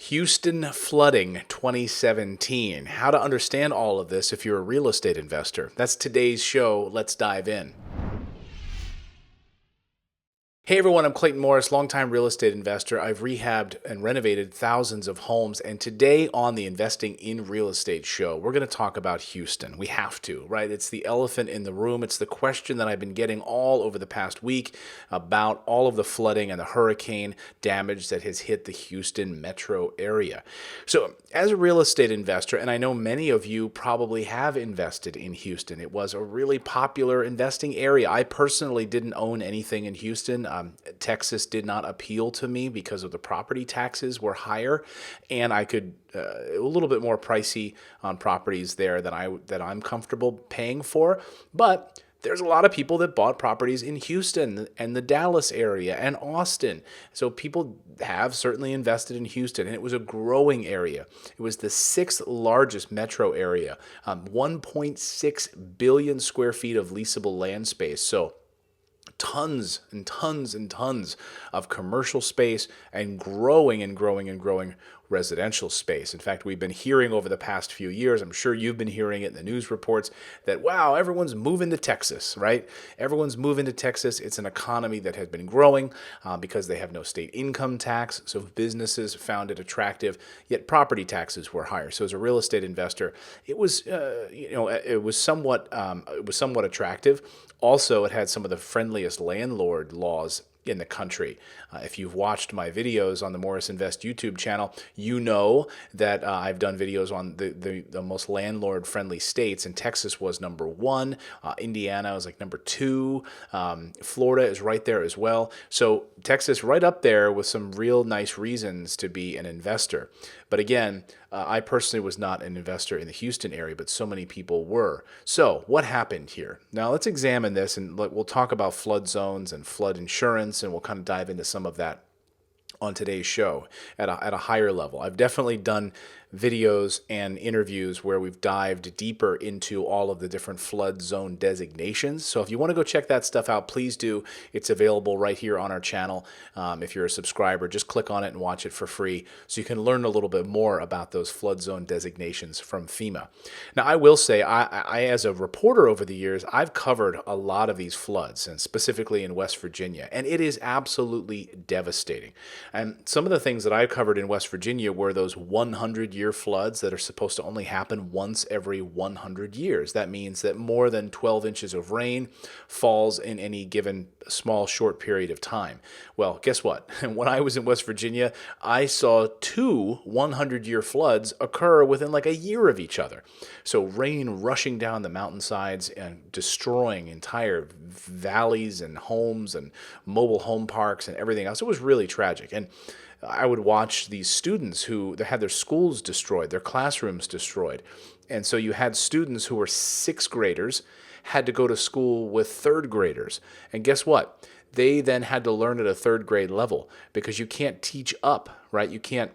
Houston flooding 2017. How to understand all of this if you're a real estate investor. That's today's show. Let's dive in. Hey everyone, I'm Clayton Morris, longtime real estate investor. I've rehabbed and renovated thousands of homes, and today on the Investing in Real Estate show, we're going to talk about Houston. We have to, right? It's the elephant in the room. It's the question that I've been getting all over the past week about all of the flooding and the hurricane damage that has hit the Houston metro area. So, as a real estate investor, and I know many of you probably have invested in Houston, it was a really popular investing area. I personally didn't own anything in Houston. Texas did not appeal to me because of the property taxes were higher, and I could a little bit more pricey on properties there than I'm comfortable paying for. But there's a lot of people that bought properties in Houston and the Dallas area and Austin. So people have certainly invested in Houston, and it was a growing area. It was the sixth largest metro area, 1.6 billion square feet of leasable land space. So tons and tons and tons of commercial space and growing and growing and growing residential space. In fact, we've been hearing over the past few years, I'm sure you've been hearing it in the news reports, that wow, everyone's moving to Texas, right? Everyone's moving to Texas. It's an economy that has been growing because they have no state income tax. So businesses found it attractive, yet property taxes were higher. So as a real estate investor, it was somewhat attractive. Also, it had some of the friendliest landlord laws in the country. If you've watched my videos on the Morris Invest YouTube channel, you know that I've done videos on the most landlord-friendly states, and Texas was number one. Indiana was like number two. Florida is right there as well. So Texas right up there with some real nice reasons to be an investor. But again, I personally was not an investor in the Houston area, but so many people were. So what happened here? Now let's examine this, and we'll talk about flood zones and flood insurance, and we'll kind of dive into some of that on today's show at a higher level. I've definitely done videos and interviews where we've dived deeper into all of the different flood zone designations. So if you want to go check that stuff out, please do. It's available right here on our channel. If you're a subscriber, just click on it and watch it for free so you can learn a little bit more about those flood zone designations from FEMA. Now, I will say, I as a reporter over the years, I've covered a lot of these floods, and specifically in West Virginia, and it is absolutely devastating. And some of the things that I covered in West Virginia were those 100-year floods that are supposed to only happen once every 100 years. That means that more than 12 inches of rain falls in any given small, short period of time. Well, guess what? When I was in West Virginia, I saw two 100-year floods occur within like a year of each other. So rain rushing down the mountainsides and destroying entire valleys and homes and mobile home parks and everything else. It was really tragic. And I would watch these students who had their schools destroyed, their classrooms destroyed. And so you had students who were sixth graders had to go to school with third graders. And guess what? They then had to learn at a third grade level because you can't teach up, right? You can't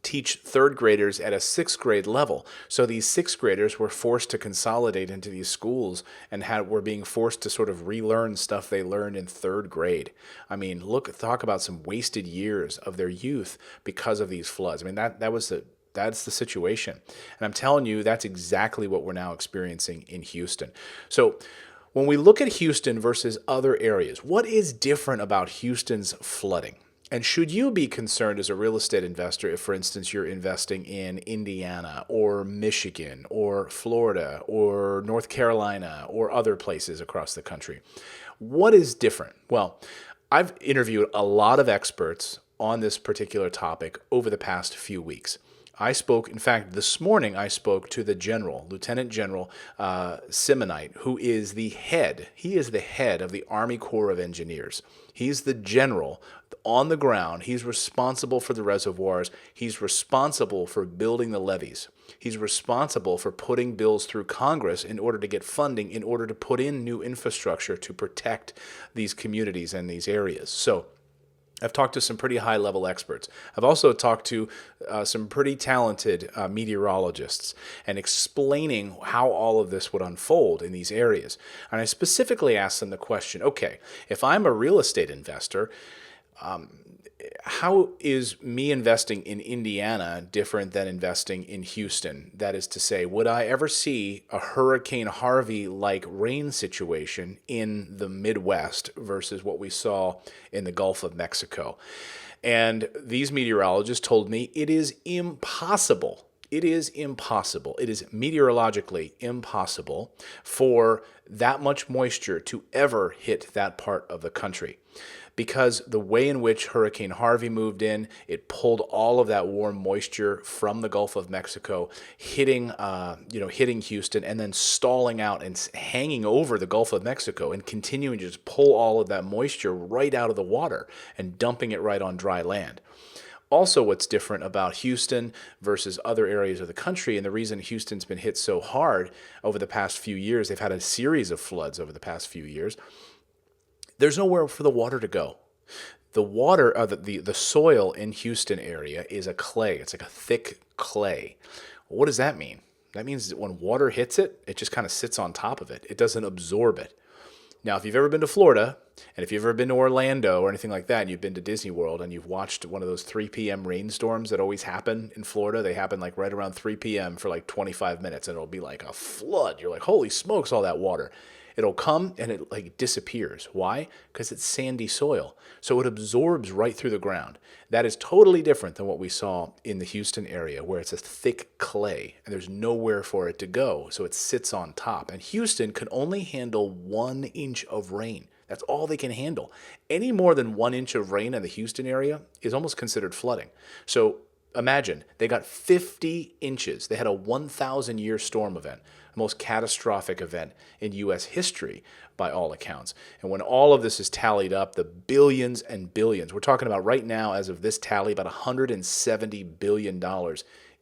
teach third graders at a sixth grade level. So these sixth graders were forced to consolidate into these schools and were being forced to sort of relearn stuff they learned in third grade. I mean, talk about some wasted years of their youth because of these floods. I mean, that's the situation. And I'm telling you, that's exactly what we're now experiencing in Houston. So when we look at Houston versus other areas, what is different about Houston's flooding? And should you be concerned as a real estate investor if, for instance, you're investing in Indiana or Michigan or Florida or North Carolina or other places across the country? What is different? Well, I've interviewed a lot of experts on this particular topic over the past few weeks. In fact, this morning I spoke to the general, Lieutenant General Simonite, who is the head. He is the head of the Army Corps of Engineers. He's the general on the ground. He's responsible for the reservoirs. He's responsible for building the levees. He's responsible for putting bills through Congress in order to get funding, in order to put in new infrastructure to protect these communities and these areas. So I've talked to some pretty high-level experts. I've also talked to some pretty talented meteorologists and explaining how all of this would unfold in these areas. And I specifically asked them the question, okay, if I'm a real estate investor, how is me investing in Indiana different than investing in Houston? That is to say, would I ever see a Hurricane Harvey like rain situation in the Midwest versus what we saw in the Gulf of Mexico? And these meteorologists told me it is impossible. It is impossible. It is meteorologically impossible for that much moisture to ever hit that part of the country, because the way in which Hurricane Harvey moved in, it pulled all of that warm moisture from the Gulf of Mexico, hitting Houston, and then stalling out and hanging over the Gulf of Mexico, and continuing to just pull all of that moisture right out of the water and dumping it right on dry land. Also, what's different about Houston versus other areas of the country, and the reason Houston's been hit so hard over the past few years, they've had a series of floods over the past few years, there's nowhere for the water to go. The water, the soil in Houston area is a clay. It's like a thick clay. What does that mean? That means that when water hits it, it just kind of sits on top of it. It doesn't absorb it. Now, if you've ever been to Florida, and if you've ever been to Orlando or anything like that, and you've been to Disney World and you've watched one of those 3 p.m. rainstorms that always happen in Florida, they happen like right around 3 p.m. for like 25 minutes, and it'll be like a flood. You're like, holy smokes, all that water. It'll come and it like disappears. Why? Because it's sandy soil. So it absorbs right through the ground. That is totally different than what we saw in the Houston area, where it's a thick clay and there's nowhere for it to go. So it sits on top. And Houston can only handle 1 inch of rain. That's all they can handle. Any more than 1 inch of rain in the Houston area is almost considered flooding. So imagine they got 50 inches. They had a 1,000-year storm event, the most catastrophic event in U.S. history by all accounts. And when all of this is tallied up, the billions and billions, we're talking about right now, as of this tally, about $170 billion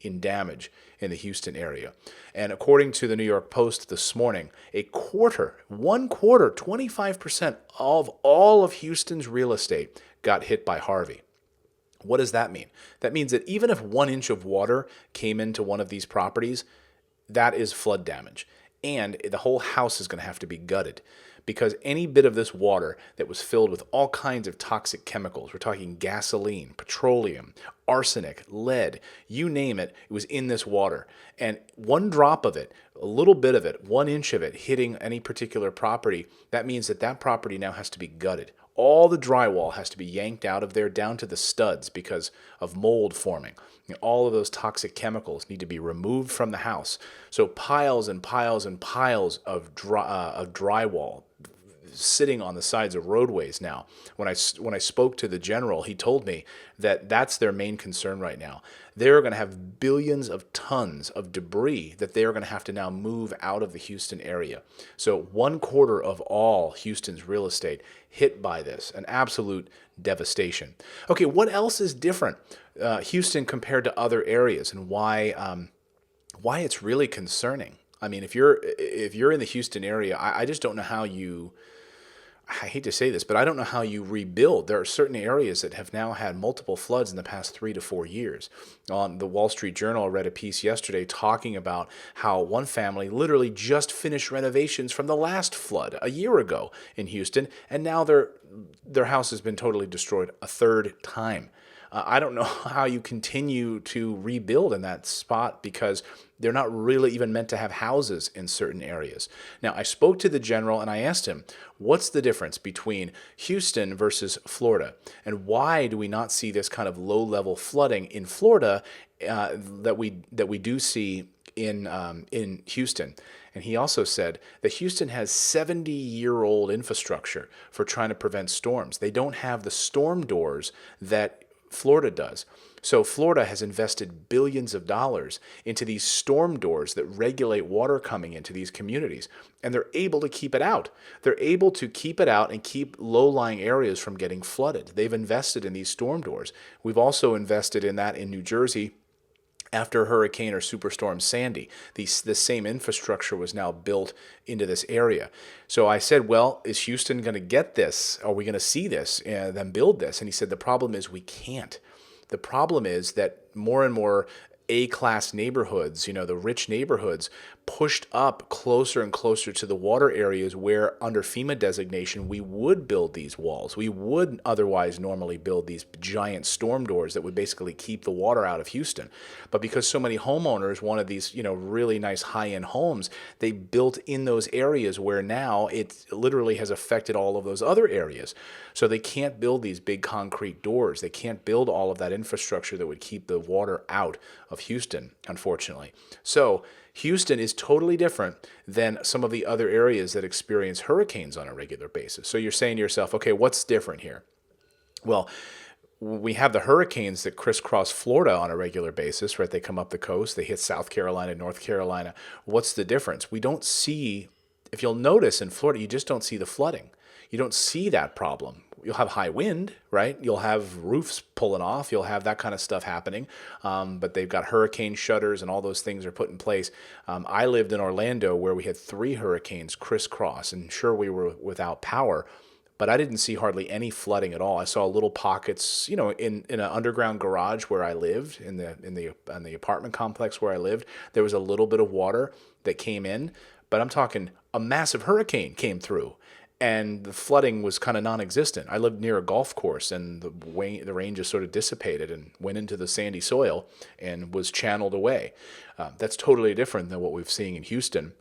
in damage in the Houston area. And according to the New York Post this morning, 25% of all of Houston's real estate got hit by Harvey. What does that mean? That means that even if 1 inch of water came into one of these properties, that is flood damage. And the whole house is going to have to be gutted, because any bit of this water that was filled with all kinds of toxic chemicals, we're talking gasoline, petroleum, arsenic, lead, you name it, it was in this water. And one drop of it, a little bit of it, 1 inch of it hitting any particular property, that means that that property now has to be gutted. All the drywall has to be yanked out of there down to the studs because of mold forming. All of those toxic chemicals need to be removed from the house. So piles and piles and piles of drywall sitting on the sides of roadways now. When I spoke to the general, he told me that that's their main concern right now. They're going to have billions of tons of debris that they're going to have to now move out of the Houston area. So 1/4 of all Houston's real estate hit by this, an absolute devastation. Okay, what else is different, Houston compared to other areas, and why it's really concerning? I mean, if you're in the Houston area, I just don't know how you. I hate to say this, but I don't know how you rebuild. There are certain areas that have now had multiple floods in the past 3 to 4 years. On the Wall Street Journal, I read a piece yesterday talking about how one family literally just finished renovations from the last flood a year ago in Houston, and now their house has been totally destroyed a third time. I don't know how you continue to rebuild in that spot, because they're not really even meant to have houses in certain areas. Now, I spoke to the general and I asked him, what's the difference between Houston versus Florida? And why do we not see this kind of low-level flooding in Florida that we do see in Houston? And he also said that Houston has 70-year-old infrastructure for trying to prevent storms. They don't have the storm doors that Florida does. So Florida has invested billions of dollars into these storm doors that regulate water coming into these communities, and they're able to keep it out. They're able to keep it out and keep low-lying areas from getting flooded. They've invested in these storm doors. We've also invested in that in New Jersey. After Hurricane or Superstorm Sandy, the same infrastructure was now built into this area. So I said, well, is Houston going to get this? Are we going to see this and then build this? And he said, the problem is we can't. The problem is that more and more A-class neighborhoods, the rich neighborhoods, pushed up closer and closer to the water areas where under FEMA designation we would build these walls. We would otherwise normally build these giant storm doors that would basically keep the water out of Houston. But because so many homeowners wanted these, really nice high-end homes, they built in those areas where now it literally has affected all of those other areas. So they can't build these big concrete doors. They can't build all of that infrastructure that would keep the water out of Houston, unfortunately. So Houston is totally different than some of the other areas that experience hurricanes on a regular basis. So you're saying to yourself, okay, what's different here? Well, we have the hurricanes that crisscross Florida on a regular basis, right? They come up the coast, they hit South Carolina, North Carolina. What's the difference? We don't see, if you'll notice in Florida, you just don't see the flooding. You don't see that problem. You'll have high wind, right? You'll have roofs pulling off. You'll have that kind of stuff happening. But they've got hurricane shutters and all those things are put in place. I lived in Orlando where we had 3 hurricanes crisscross, and sure, we were without power, but I didn't see hardly any flooding at all. I saw little pockets, in an underground garage where I lived, in the apartment complex where I lived. There was a little bit of water that came in, but I'm talking a massive hurricane came through, and the flooding was kind of non-existent. I lived near a golf course, and the rain just sort of dissipated and went into the sandy soil and was channeled away. That's totally different than what we've seen in Houston,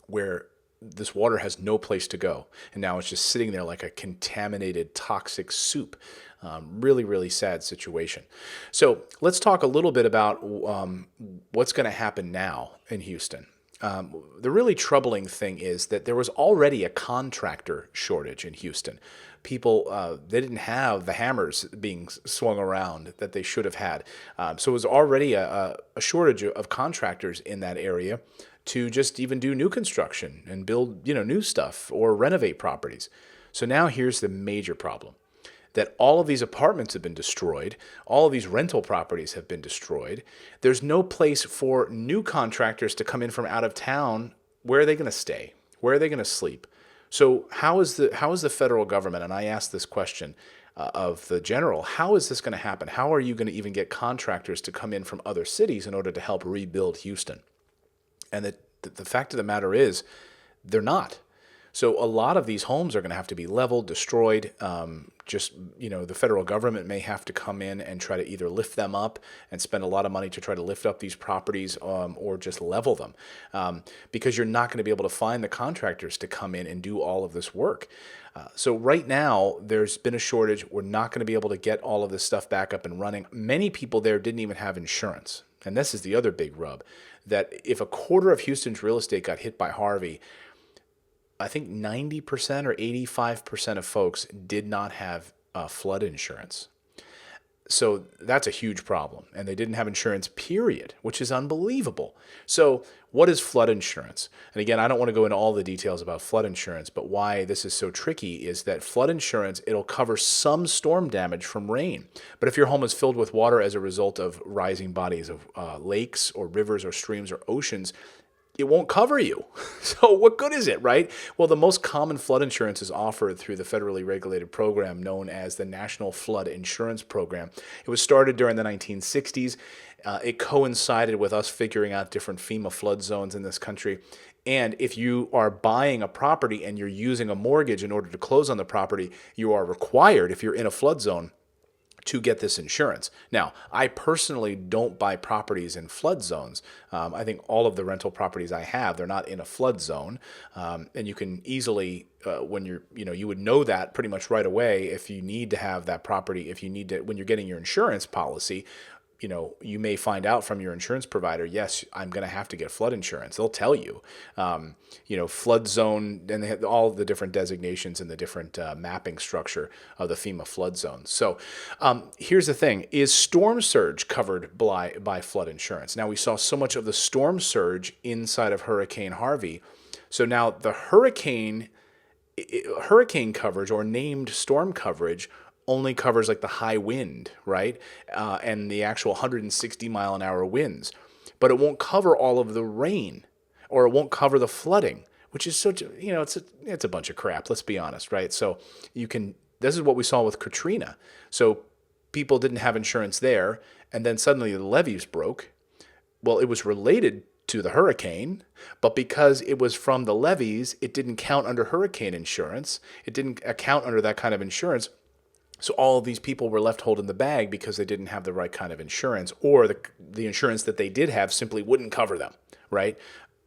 where this water has no place to go, and now it's just sitting there like a contaminated, toxic soup. Really, really sad situation. So let's talk a little bit about what's going to happen now in Houston. The really troubling thing is that there was already a contractor shortage in Houston. People, they didn't have the hammers being swung around that they should have had. So it was already a shortage of contractors in that area to just even do new construction and build, new stuff or renovate properties. So now here's the major problem. That all of these apartments have been destroyed, all of these rental properties have been destroyed. There's no place for new contractors to come in from out of town. Where are they going to stay? Where are they going to sleep? So how is the federal government, and I asked this question of the general, how is this going to happen? How are you going to even get contractors to come in from other cities in order to help rebuild Houston? And the fact of the matter is, they're not. So a lot of these homes are going to have to be leveled, destroyed. The federal government may have to come in and try to either lift them up and spend a lot of money to try to lift up these properties, or just level them, because you're not going to be able to find the contractors to come in and do all of this work. So right now, there's been a shortage. We're not going to be able to get all of this stuff back up and running. Many people there didn't even have insurance. And this is the other big rub, that if a quarter of Houston's real estate got hit by Harvey, I think 90% or 85% of folks did not have flood insurance. So that's a huge problem. And they didn't have insurance, period, which is unbelievable. So what is flood insurance? And again, I don't want to go into all the details about flood insurance, but why this is so tricky is that flood insurance, it'll cover some storm damage from rain. But if your home is filled with water as a result of rising bodies of lakes or rivers or streams or oceans, it won't cover you. So what good is it, right? Well, the most common flood insurance is offered through the federally regulated program known as the National Flood Insurance Program. It was started during the 1960s. It coincided with us figuring out different FEMA flood zones in this country. And if you are buying a property and you're using a mortgage in order to close on the property, you are required, if you're in a flood zone, to get this insurance. Now, I personally don't buy properties in flood zones. I think all of the rental properties I have, they're not in a flood zone. And you can easily, when you would know that pretty much right away if you need to have that property, when you're getting your insurance policy, you may find out from your insurance provider, yes, I'm going to have to get flood insurance. They'll tell you, flood zone, and they have all the different designations and the different mapping structure of the FEMA flood zones. So here's the thing, is storm surge covered by flood insurance? Now, we saw so much of the storm surge inside of Hurricane Harvey. So now the hurricane coverage or named storm coverage only covers like the high wind, right? And the actual 160 mile an hour winds. But it won't cover all of the rain, or it won't cover the flooding, which is such it's a bunch of crap, let's be honest, right? So this is what we saw with Katrina. So people didn't have insurance there, and then suddenly the levees broke. Well, it was related to the hurricane, but because it was from the levees, it didn't count under hurricane insurance. It didn't account under that kind of insurance. So all of these people were left holding the bag because they didn't have the right kind of insurance, or the insurance that they did have simply wouldn't cover them, right?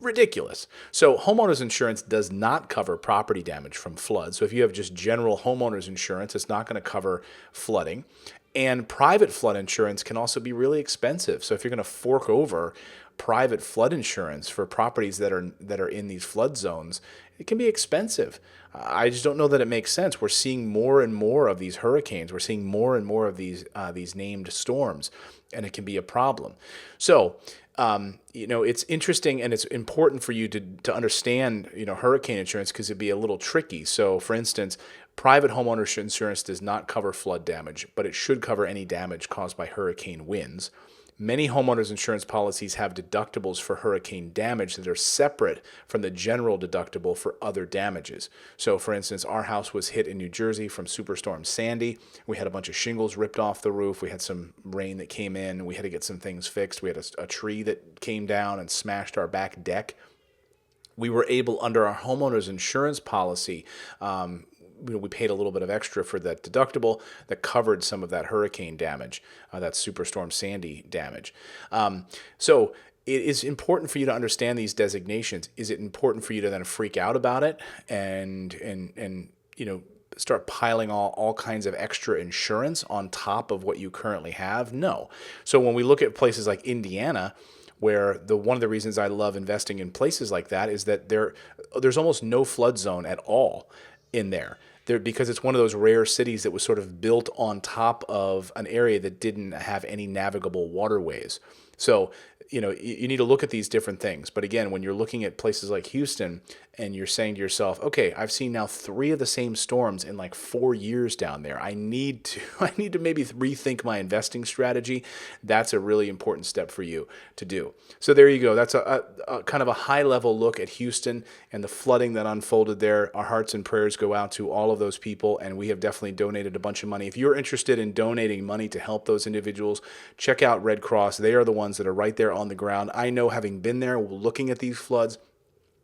Ridiculous. So homeowners insurance does not cover property damage from floods. So if you have just general homeowners insurance, it's not going to cover flooding. And private flood insurance can also be really expensive. So if you're going to fork over private flood insurance for properties that are in these flood zones, it can be expensive. I just don't know that it makes sense. We're seeing more and more of these hurricanes. We're seeing more and more of these named storms, and it can be a problem. So, it's interesting and it's important for you to understand, hurricane insurance, because it'd be a little tricky. So, for instance, private homeowners insurance does not cover flood damage, but it should cover any damage caused by hurricane winds. Many homeowners insurance policies have deductibles for hurricane damage that are separate from the general deductible for other damages. So, for instance, our house was hit in New Jersey from Superstorm Sandy. We had a bunch of shingles ripped off the roof. We had some rain that came in. We had to get some things fixed. We had a tree that came down and smashed our back deck. We were able, under our homeowners insurance policy, we paid a little bit of extra for that deductible that covered some of that hurricane damage, that Superstorm Sandy damage. So it is important for you to understand these designations. Is it important for you to then freak out about it and start piling all kinds of extra insurance on top of what you currently have? No. So when we look at places like Indiana, where one of the reasons I love investing in places like that is that there's almost no flood zone at all in there. Because it's one of those rare cities that was sort of built on top of an area that didn't have any navigable waterways. So, you need to look at these different things. But again, when you're looking at places like Houston and you're saying to yourself, okay, I've seen now 3 of the same storms in like 4 years down there. I need to maybe rethink my investing strategy. That's a really important step for you to do. So there you go. That's a kind of a high level look at Houston and the flooding that unfolded there. Our hearts and prayers go out to all of those people, and we have definitely donated a bunch of money. If you're interested in donating money to help those individuals, check out Red Cross. They are the ones that are right there on the ground. I know, having been there looking at these floods,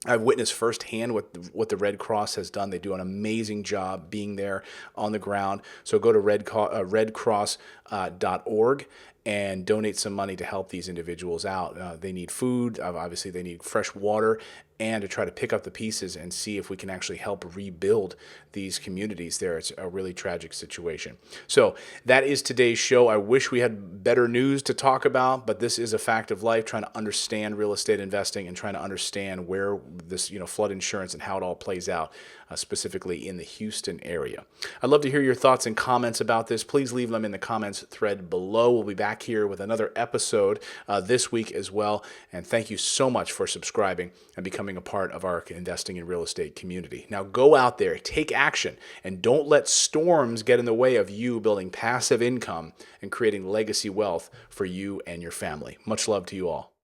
I've witnessed firsthand what the Red Cross has done. They do an amazing job being there on the ground. So go to redcross.org and donate some money to help these individuals out. They need food. Obviously, they need fresh water, and to try to pick up the pieces and see if we can actually help rebuild these communities there. It's a really tragic situation. So that is today's show. I wish we had better news to talk about, but this is a fact of life, trying to understand real estate investing and trying to understand where this, flood insurance and how it all plays out, specifically in the Houston area. I'd love to hear your thoughts and comments about this. Please leave them in the comments thread below. We'll be back here with another episode this week as well. And thank you so much for subscribing and becoming a part of our investing in real estate community. Now go out there, take action, and don't let storms get in the way of you building passive income and creating legacy wealth for you and your family. Much love to you all.